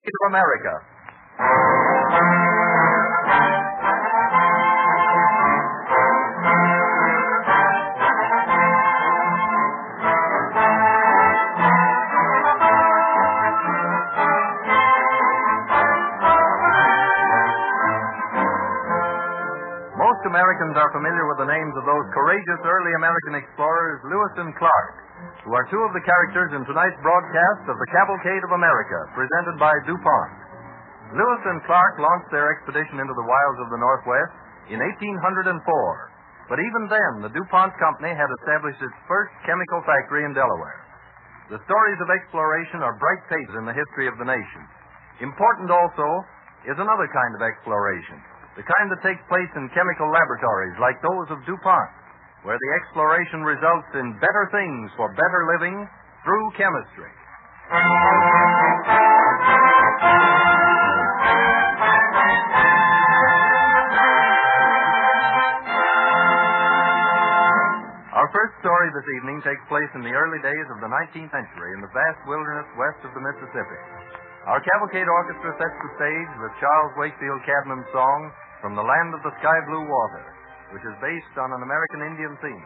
of America. Most Americans are familiar with the names of those courageous early American explorers, Lewis and Clark, who are two of the characters in tonight's broadcast of the Cavalcade of America, presented by DuPont. Lewis and Clark launched their expedition into the wilds of the Northwest in 1804, but even then, the DuPont Company had established its first chemical factory in Delaware. The stories of exploration are bright pages in the history of the nation. Important also is another kind of exploration, the kind that takes place in chemical laboratories like those of DuPont, where the exploration results in better things for better living through chemistry. Our first story this evening takes place in the early days of the 19th century in the vast wilderness west of the Mississippi. Our Cavalcade Orchestra sets the stage with Charles Wakefield Cadman's song, From the Land of the Sky Blue Water, which is based on an American Indian theme.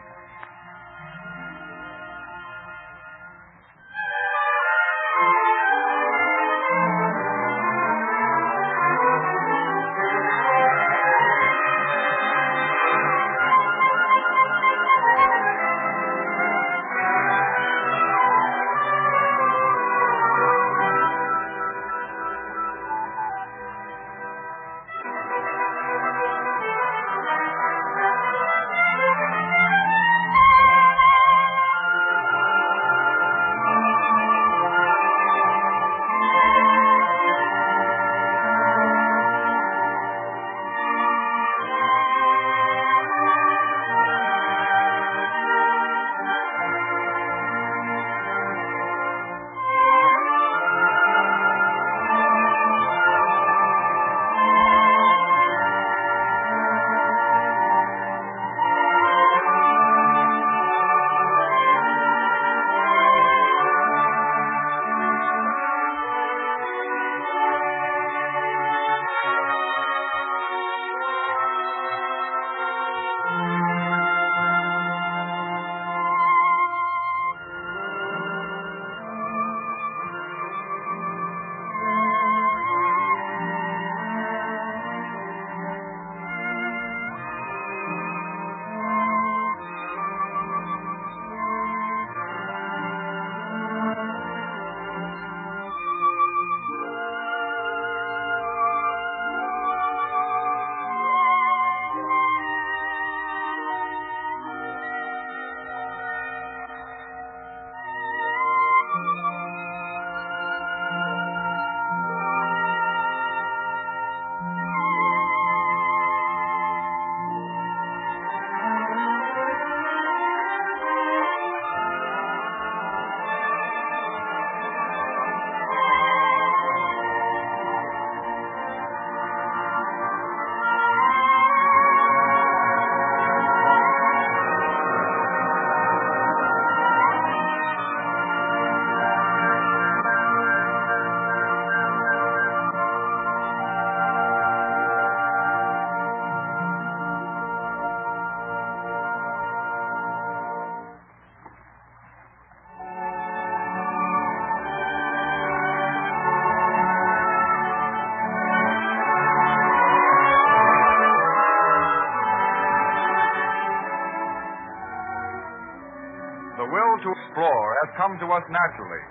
To explore has come to us naturally,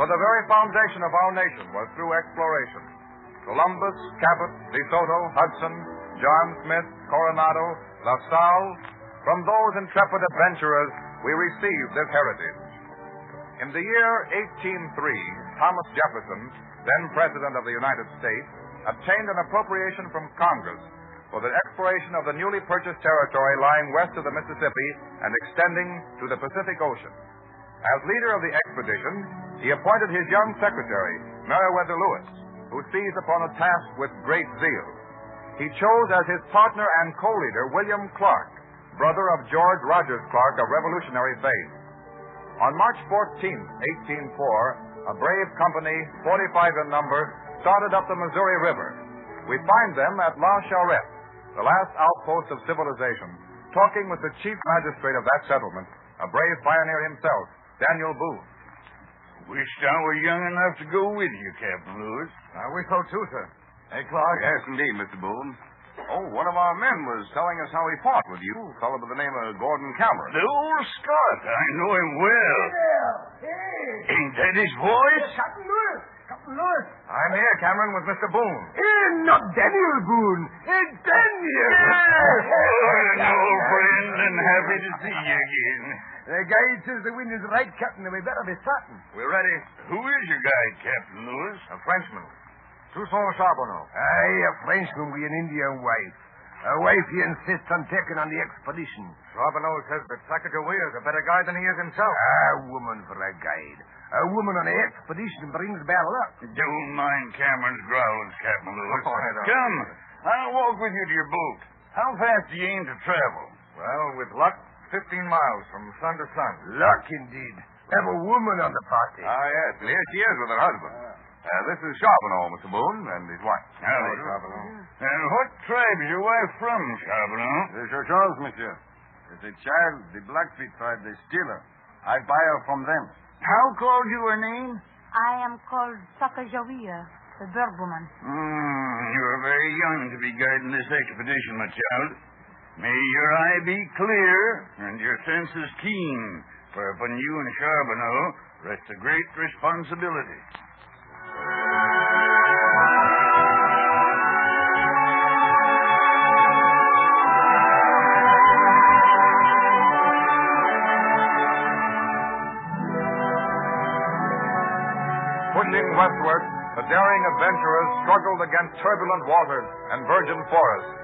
for the very foundation of our nation was through exploration. Columbus, Cabot, De Soto, Hudson, John Smith, Coronado, La Salle, from those intrepid adventurers we received this heritage. In the year 1803, Thomas Jefferson, then President of the United States, obtained an appropriation from Congress for the exploration of the newly purchased territory lying west of the Mississippi and extending to the Pacific Ocean. As leader of the expedition, he appointed his young secretary, Meriwether Lewis, who seized upon the task with great zeal. He chose as his partner and co-leader William Clark, brother of George Rogers Clark of Revolutionary fame. On March 14, 1804, a brave company, 45 in number, started up the Missouri River. We find them at La Charrette, the last outpost of civilization, talking with the chief magistrate of that settlement, a brave pioneer himself, Daniel Boone. Wished I were young enough to go with you, Captain Lewis. We so too, sir. Hey, Clark? Yes, indeed, Mr. Boone. Oh, one of our men was telling us how he fought with you, a fellow by the name of Gordon Cameron. The old Scot. I know him well. Hey there. Hey. Ain't that his voice? Captain Lewis. Captain Lewis. I'm here, Cameron, with Mr. Boone. Not Daniel Boone. Daniel. Yes. An old friend, and happy to see you again. The guide says the wind is right, Captain, and we better be starting. We're ready. Who is your guide, Captain Lewis? A Frenchman. Toussaint Charbonneau. Aye, a Frenchman with an Indian wife. A wife he insists on taking on the expedition. Charbonneau says that Sacagawea is a better guide than he is himself. A woman for a guide. A woman on the expedition brings bad luck. Don't mind Cameron's growls, Captain Lewis. Oh, I don't. Come, I'll walk with you to your boat. How fast do you aim to travel? Well, with luck, 15 miles from sun to sun. Luck indeed. Have a woman on the party. Yes, and here she is with her husband. This is Charbonneau, Mr. Boone, and his wife. Howdy. Charbonneau. And what tribe is your wife from, Charbonneau? The Chauchons, monsieur. As a child, the Blackfeet tribe, they steal her. I buy her from them. How called you her name? I am called Sacagawea, the bird woman. You are very young to be guiding this expedition, my child. May your eye be clear and your senses keen, for upon you and Charbonneau rests a great responsibility. Pushing westward, the daring adventurers struggled against turbulent waters and virgin forests,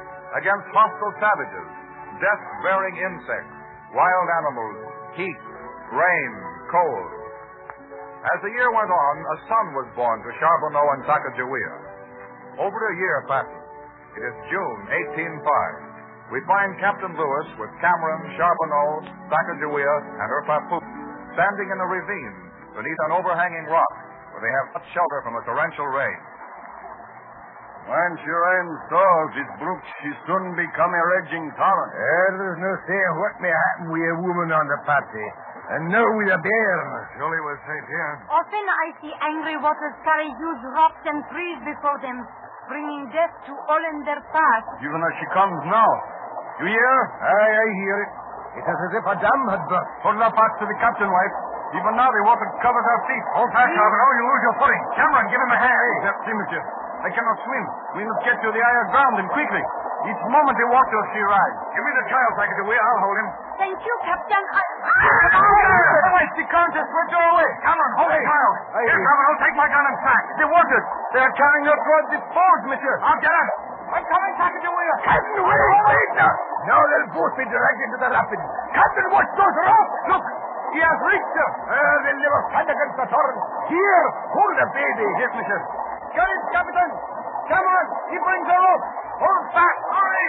against hostile savages, death-bearing insects, wild animals, heat, rain, cold. As the year went on, a son was born to Charbonneau and Sacagawea. Over a year passes. It is June 1805. We find Captain Lewis with Cameron, Charbonneau, Sacagawea, and her papoose standing in a ravine beneath an overhanging rock where they have much shelter from a torrential rain. When she rains falls, it brooks, she soon become a raging torrent. There's no saying what may happen with a woman on the party. And no with a bear. Surely we're safe here. Often I see angry waters carry huge rocks and trees before them, bringing death to all in their path. Even as she comes now. You hear? Aye, I hear it. It is as if a dam had burst. Hold up fast to the captain, wife. Even now the water covers our feet. Hold fast, Charbonneau. You lose your footing. Cameron, give him a hand. Merci, monsieur. I cannot swim. We must get to the higher ground and quickly. Each moment they walk till she rise. Give me the child, Sacagawea. I'll hold him. Thank you, Captain. Otherwise, the contest will go away. Cameron, hold the child. Here, Charbonneau, take my gun and sack. The water. They are carrying her towards the falls, monsieur. I'll get her. I'm coming, Sacagawea. Captain, wait now. Now they'll both be dragged into the rapids. Captain, watch those rocks. Look, he has reached her. They'll never stand against the torrent. Here, hold the baby. Yes, monsieur. Get it, Captain. Cameron, he brings her up. Hold fast. Hurry.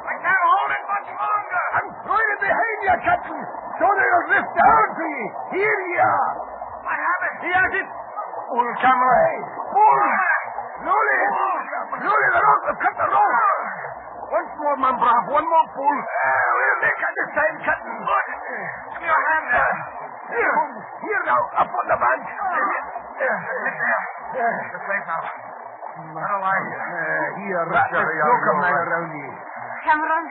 I can't hold it much longer. I'm throwing it behind you, Captain, so they'll lift down to you. Here you are. I have it. He has it. Pull, Cameron. Pull. Slowly. Slowly, the rope. Cut the rope. Once more, my brave. One more pull. We'll make it this time, Captain. Give me your hand there. Here now, up on the bank. This place now. I don't like it. Here, wrap this cloak of mine around you. Cameron,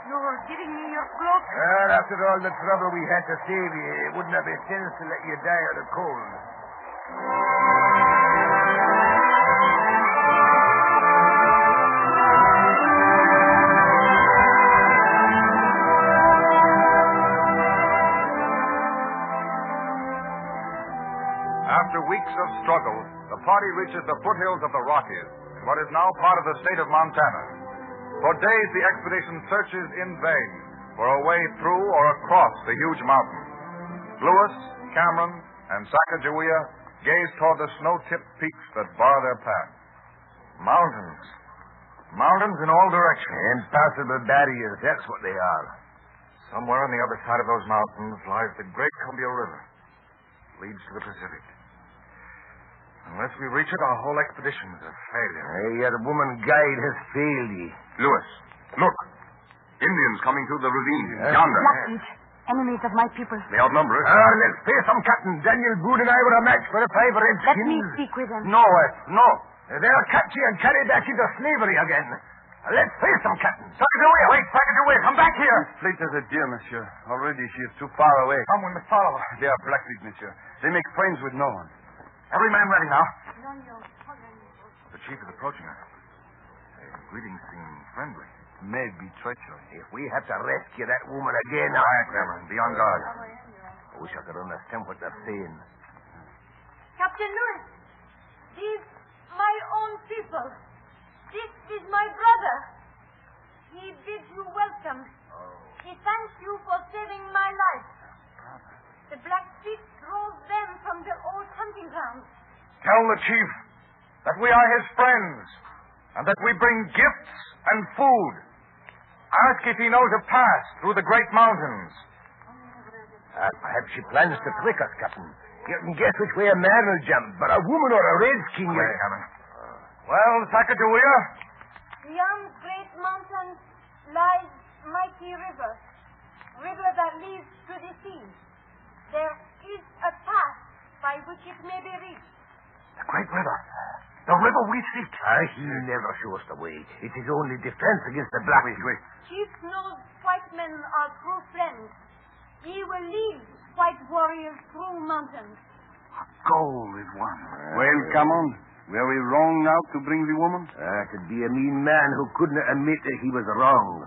you were giving me your cloak. After all the trouble we had to save you, it wouldn't have made sense to let you die of the cold. After weeks of struggle, the party reaches the foothills of the Rockies, in what is now part of the state of Montana. For days, the expedition searches in vain for a way through or across the huge mountain. Lewis, Cameron, and Sacagawea gaze toward the snow-tipped peaks that bar their path. Mountains. Mountains in all directions. Impassable barriers, that's what they are. Somewhere on the other side of those mountains lies the great Columbia River. Leads to the Pacific. Unless we reach it, our whole expedition is a failure. Your woman guide has failed ye. Lewis, look. Indians coming through the ravine. Yonder. Blackfeet, enemies of my people. They outnumber us. Let's face them, Captain. Daniel Boone and I were a match for the 5 redskins. Let me speak with them. No, no. They'll catch you and carry back into slavery again. Let's face them, Captain. Sacagawea! Wait, Sacagawea, come back here! Fleet as a deer, monsieur. Already she is too far away. Come, we must follow her. They are Blackfeet, monsieur. They make friends with no one. Every man ready now. The chief is approaching us. His greetings seem friendly. Maybe treachery. If we have to rescue that woman again... Quiet, Reverend. Be on guard. I wish I could understand what they're saying. Captain Lewis, these my own people. This is my brother. He bids you welcome. He thanks you for saving my life. The Blackfeet drove them from the old hunting grounds. Tell the chief that we are his friends and that we bring gifts and food. Ask if he knows a path through the great mountains. Perhaps she plans to trick us, Captain. You can guess which way a man will jump, but a woman or a redskin... Wait, Captain. Well, Sacagawea? Beyond great mountains lies mighty river that leads to the sea. There is a path by which it may be reached. The great river. The river we seek. He never shows the way. It is only defense against the Blackfeet. Chief knows white men are true friends. He will lead white warriors through mountains. Goal is won. Well, come on. Were we wrong now to bring the woman? Could be a mean man who couldn't admit that he was wrong.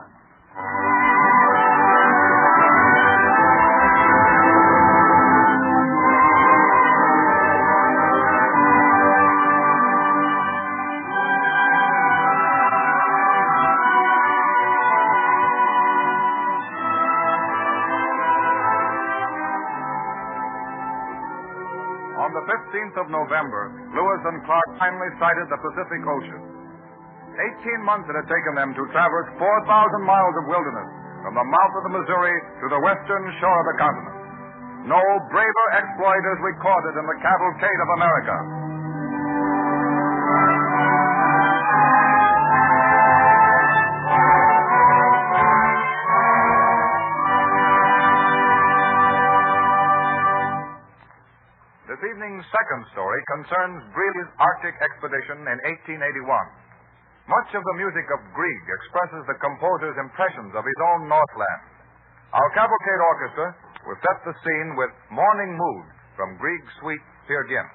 On the 15th of November, Lewis and Clark finally sighted the Pacific Ocean. 18 months it had taken them to traverse 4,000 miles of wilderness from the mouth of the Missouri to the western shore of the continent. No braver exploit is recorded in the Cavalcade of America. This evening's second story concerns Greely's Arctic expedition in 1881. Much of the music of Grieg expresses the composer's impressions of his own Northland. Our Cavalcade Orchestra will set the scene with Morning Mood from Grieg's suite Peer Gynt.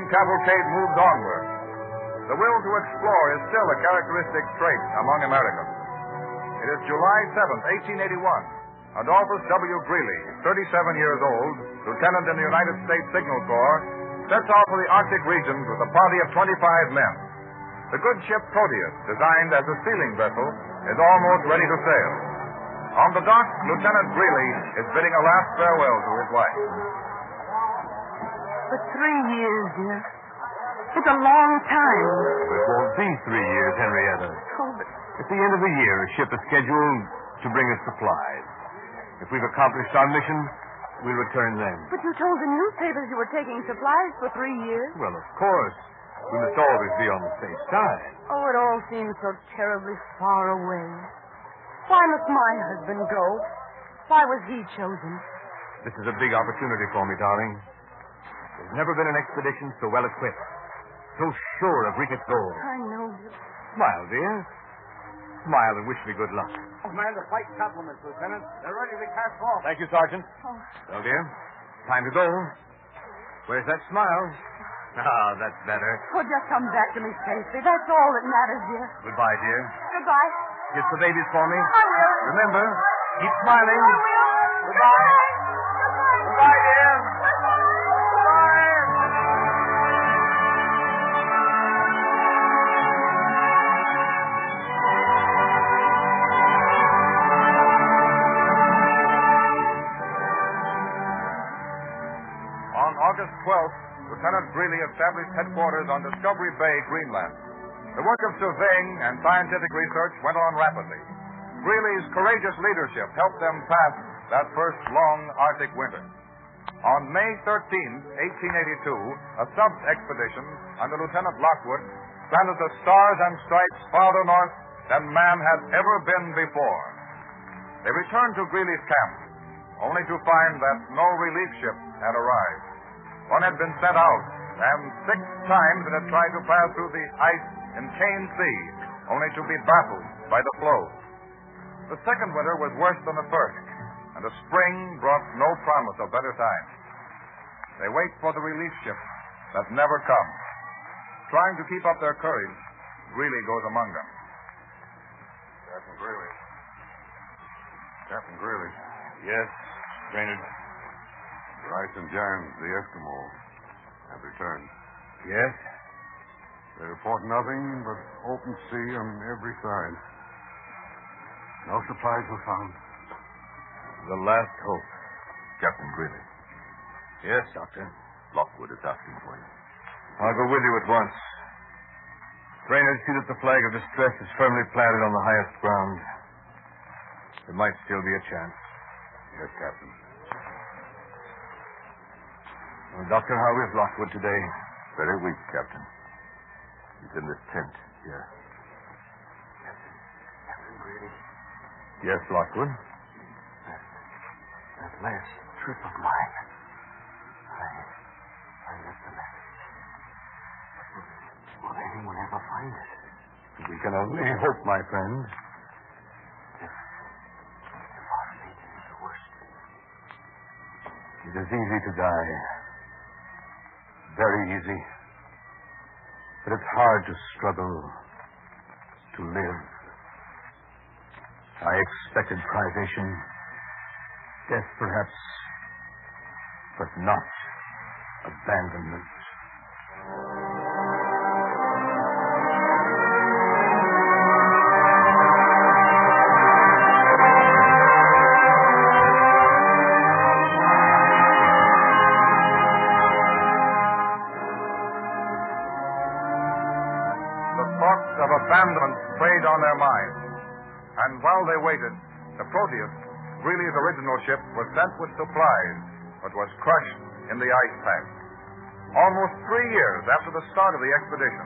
cavalcade moves onward. The will to explore is still a characteristic trait among Americans. It is July 7th, 1881. Adolphus W. Greeley, 37 years old, lieutenant in the United States Signal Corps, sets off for the Arctic regions with a party of 25 men. The good ship Proteus, designed as a sealing vessel, is almost ready to sail. On the dock, Lieutenant Greeley is bidding a last farewell to his wife. For 3 years, dear. It's a long time. It won't be 3 years, Henrietta. Oh, but At the end of the year, a ship is scheduled to bring us supplies. If we've accomplished our mission, we'll return then. But you told the newspapers you were taking supplies for 3 years. Well, of course. We must always be on the safe side. Oh, it all seems so terribly far away. Why must my husband go? Why was he chosen? This is a big opportunity for me, darling. There's never been an expedition so well equipped, so sure of reaching its goal. I know. Smile, dear. Smile and wish me good luck. Command the flight compliments, Lieutenant. They're ready to cast off. Thank you, Sergeant. Oh. Well, dear, time to go. Where's that smile? Ah, that's better. Oh, just come back to me safely. That's all that matters, dear. Goodbye, dear. Goodbye. Kiss the babies for me. I will. Remember, keep smiling. I will. Goodbye. Goodbye, dear. On August 12th, Lieutenant Greeley established headquarters on Discovery Bay, Greenland. The work of surveying and scientific research went on rapidly. Greeley's courageous leadership helped them pass that first long Arctic winter. On May 13, 1882, a sub-expedition under Lieutenant Lockwood planted the stars and stripes farther north than man had ever been before. They returned to Greeley's camp, only to find that no relief ship had arrived. One had been sent out, and 6 times it had tried to pass through the ice in Kane Sea, only to be baffled by the floes. The second winter was worse than the first, and the spring brought no promise of better times. They wait for the relief ship that never comes. Trying to keep up their courage, Greeley goes among them. Captain Greeley. Captain Greeley. Yes, Brainerd. Rice and Jans, the Eskimo, have returned. Yes? They report nothing but open sea on every side. No supplies were found. The last hope. Captain Greeley. Yes, Doctor. Lockwood is asking for you. I'll go with you at once. Brainerd, see that the flag of distress is firmly planted on the highest ground. There might still be a chance. Yes, Captain. Well, Doctor, how is Lockwood today? Very weak, Captain. He's in this tent here. Captain Greeley. Yes, Lockwood? That last trip of mine, I left a message. Will anyone ever find it? We can only hope, my friend. If our fate is the worst. It is easy to die. Very easy. But it's hard to struggle, to live. I expected privation, death perhaps, but not abandonment. Abandonment preyed on their minds. And while they waited, the Proteus, Greeley's original ship, was sent with supplies, but was crushed in the ice pack. Almost 3 years after the start of the expedition,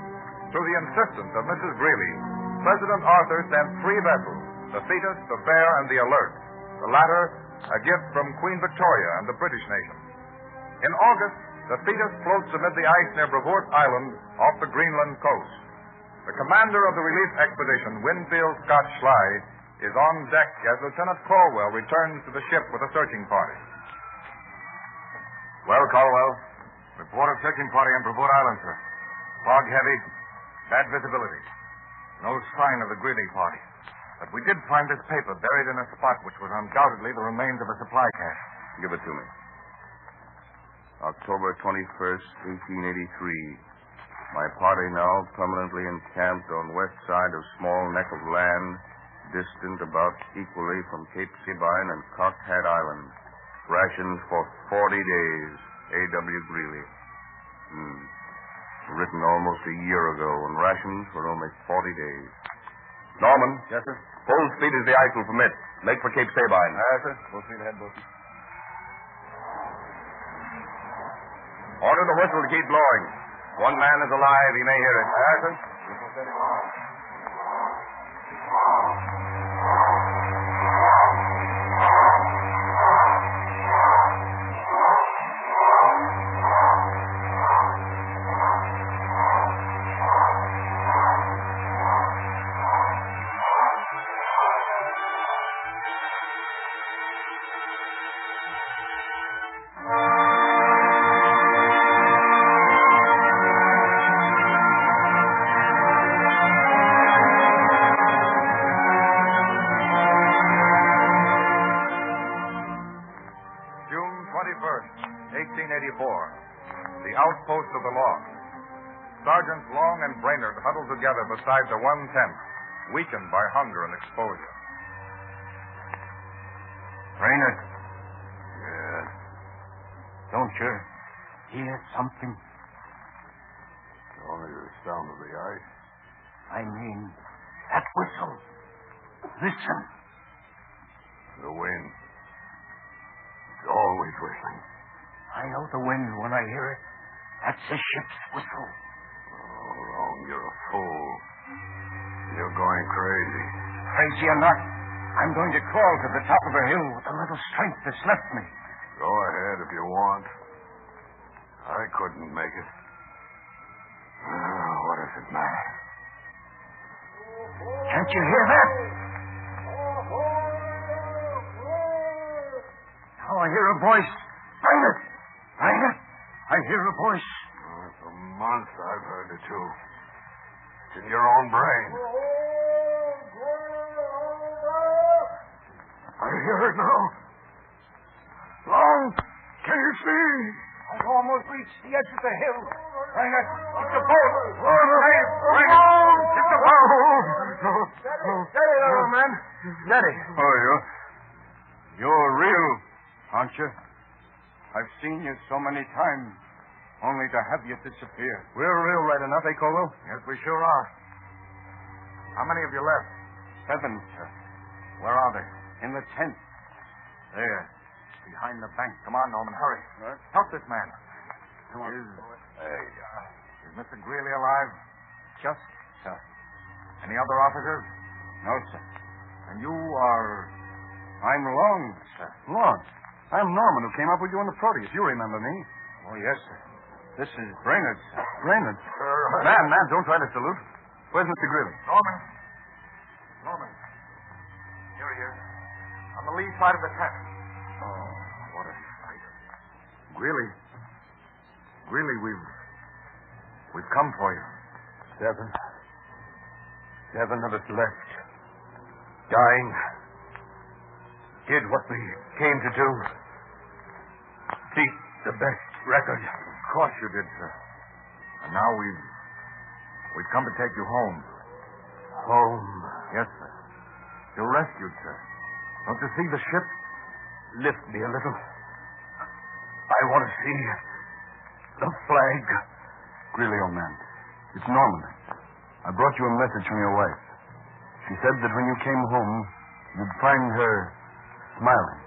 through the insistence of Mrs. Greeley, President Arthur sent 3 vessels, the Thetis, the Fair, and the Alert, the latter a gift from Queen Victoria and the British nation. In August, the Thetis floats amid the ice near Brevoort Island off the Greenland coast. The commander of the relief expedition, Winfield Scott Schley, is on deck as Lieutenant Caldwell returns to the ship with a searching party. Well, Caldwell, Report of searching party on Provort Island, sir. Fog heavy, bad visibility. No sign of the Greeley party. But we did find this paper buried in a spot which was undoubtedly the remains of a supply cache. Give it to me. October 21st, 1883. My party now permanently encamped on west side of small neck of land, distant about equally from Cape Sabine and Cocked Hat Island. Rations for 40 days. A.W. Greeley. Written almost a year ago, and rations for only 40 days. Norman. Yes, sir? Full speed as the ice will permit. Make for Cape Sabine. Yes, sir. Full speed ahead, Wilson. Order the whistle to keep blowing. One man is alive. He may hear it. Yes, sir. The outpost of the law. Sergeants Long and Brainerd huddled together beside the one tent, weakened by hunger and exposure. Brainerd, Yes. don't you hear something? Only the sound of the ice. I mean, that whistle. Listen. The wind. It's always whistling. I know the wind when I hear it. That's a ship's whistle. Oh, Long, you're a fool. You're going crazy. Crazy or not, I'm going to crawl to the top of a hill with the little strength that's left me. Go ahead if you want. I couldn't make it. What does it matter? Can't you hear that? Now I hear a voice. Brainerd! Brainerd! I hear a voice. For months I've heard it too. It's in your own brain. I hear it now. Long, can you see? I've almost reached the edge of the hill. Brainerd, it's a boat. Brainerd, It's a boat. Steady, little man. Steady. Oh, you're real, aren't you? I've seen you so many times, only to have you disappear. We're real right enough, eh, Colwell? Yes, we sure are. How many of you left? 7, sir. Where are they? In the tent. There. Behind the bank. Come on, Norman, hurry. What? Help this man. Come on. Is Mr. Greeley alive? Just, sir. Any other officers? No, sir. And you are... I'm Long, sir. Long. I'm Norman, who came up with you on the Proteus. You remember me. Oh, yes, sir. This is Brainerd, sir. Brainerd. Man, don't try to salute. Where's Mr. Greeley? Norman. Here he is. On the lee side of the tent. Oh, what a sight. Greeley, we've come for you. 7 of us left. Dying. Did what we came to do. Beat the best record. Of course you did, sir. And now we've come to take you home. Home. Yes, sir. You're rescued, sir. Don't you see the ship? Lift me a little. I want to see the flag. Greeley, old man. It's Norman. I brought you a message from your wife. She said that when you came home, you'd find her smiling.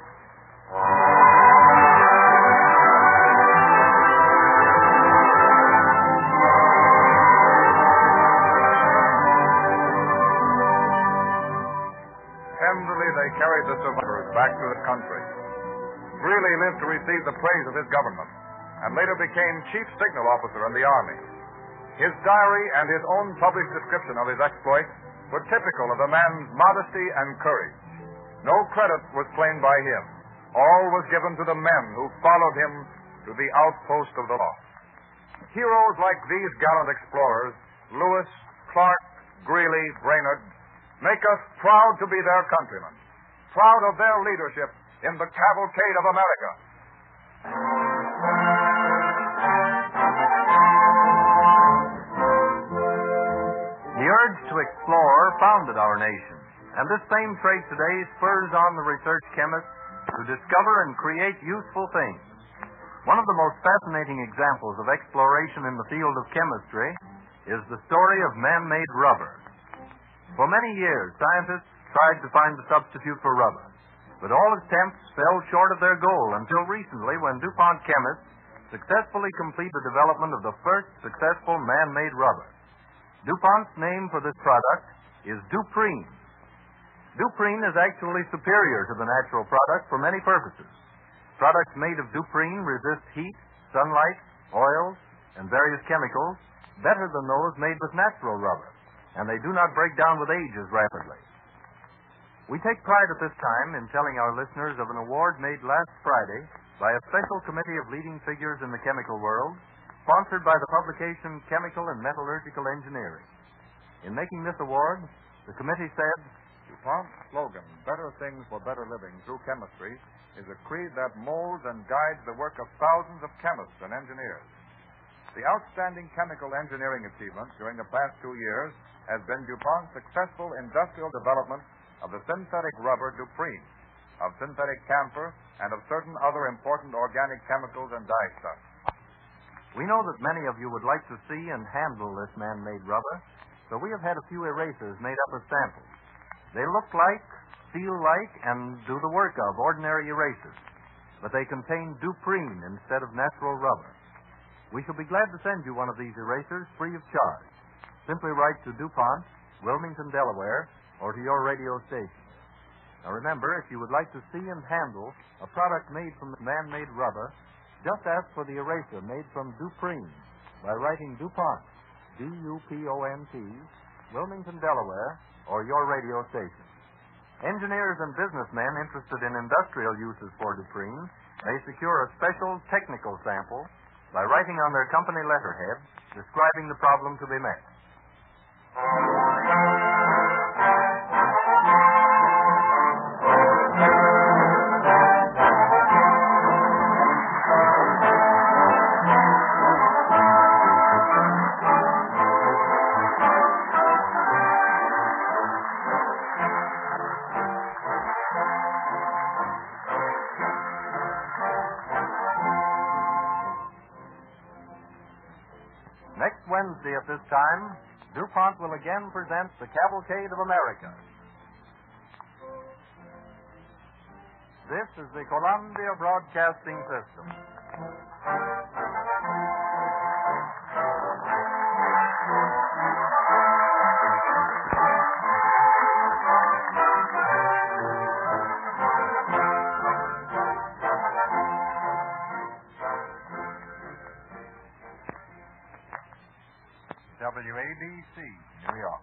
Tenderly, they carried the survivors back to the country. Greeley lived to receive the praise of his government, and later became chief signal officer in the Army. His diary and his own published description of his exploits were typical of the man's modesty and courage. No credit was claimed by him. All was given to the men who followed him to the outpost of the law. heroes like these gallant explorers, Lewis, Clark, Greeley, Brainerd, make us proud to be their countrymen, proud of their leadership in the Cavalcade of America. The urge to explore founded our nation, and this same trait today spurs on the research chemists to discover and create useful things. One of the most fascinating examples of exploration in the field of chemistry is the story of man-made rubber. For many years, scientists tried to find a substitute for rubber, but all attempts fell short of their goal until recently when DuPont chemists successfully completed the development of the first successful man-made rubber. DuPont's name for this product is Duprene. Duprene is actually superior to the natural product for many purposes. Products made of Duprene resist heat, sunlight, oils, and various chemicals better than those made with natural rubber, and they do not break down with age as rapidly. We take pride at this time in telling our listeners of an award made last Friday by a special committee of leading figures in the chemical world, sponsored by the publication Chemical and Metallurgical Engineering. In making this award, the committee said, DuPont's slogan, Better Things for Better Living Through Chemistry, is a creed that molds and guides the work of thousands of chemists and engineers. The outstanding chemical engineering achievements during the past 2 years has been DuPont's successful industrial development of the synthetic rubber Duprene, of synthetic camphor, and of certain other important organic chemicals and dyestuffs. We know that many of you would like to see and handle this man-made rubber, so we have had a few erasers made up as samples. They look like, feel like, and do the work of ordinary erasers, but they contain Duprene instead of natural rubber. We shall be glad to send you one of these erasers free of charge. Simply write to DuPont, Wilmington, Delaware, or to your radio station. Now remember, if you would like to see and handle a product made from man-made rubber, just ask for the eraser made from Duprene by writing DuPont, D-U-P-O-N-T, Wilmington, Delaware, or your radio station. Engineers and businessmen interested in industrial uses for Duprene may secure a special technical sample by writing on their company letterhead describing the problem to be met. Next Wednesday at this time, DuPont will again present the Cavalcade of America. This is the Columbia Broadcasting System. WABC, New York.